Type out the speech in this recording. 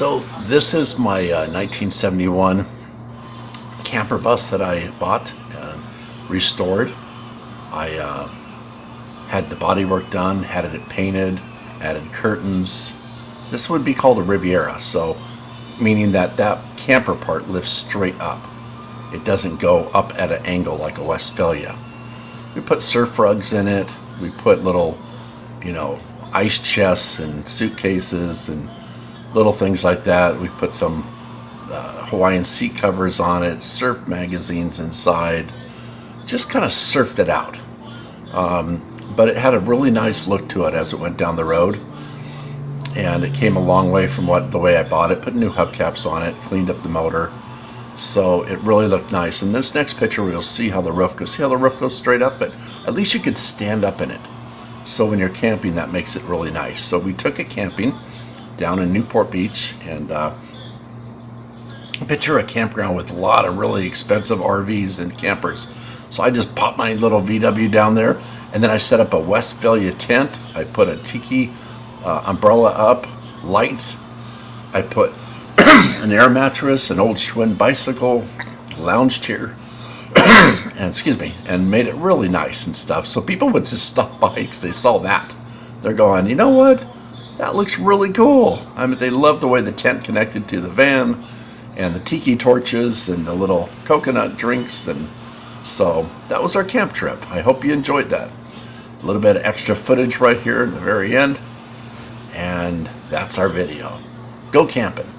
So this is my 1971 camper bus that I bought and restored. I had the bodywork done, had it painted, added curtains. This would be called a Riviera, so meaning that that camper part lifts straight up. It doesn't go up at an angle like a Westphalia. We put surf rugs in it. We put little, ice chests and suitcases and little things like that. We put some Hawaiian seat covers on it, surf magazines inside. Just kind of surfed it out. But it had a really nice look to it as it went down the road. And it came a long way from the way I bought it. Put new hubcaps on it, cleaned up the motor. So it really looked nice. In this next picture, we'll see how the roof goes. See how the roof goes straight up? But at least you could stand up in it. So when you're camping, that makes it really nice. So we took it camping down in Newport Beach, and picture a campground with a lot of really expensive RVs and campers. So I just popped my little VW down there, and then I set up a Westphalia tent. I put a tiki umbrella up, lights. I put an air mattress, an old Schwinn bicycle, lounge chair, and made it really nice and stuff. So people would just stop by because they saw that. They're going, you know what? That looks really cool. I mean, they love the way the tent connected to the van, and the tiki torches, and the little coconut drinks, and so that was our camp trip. I hope you enjoyed that. A little bit of extra footage right here in the very end, and that's our video. Go camping.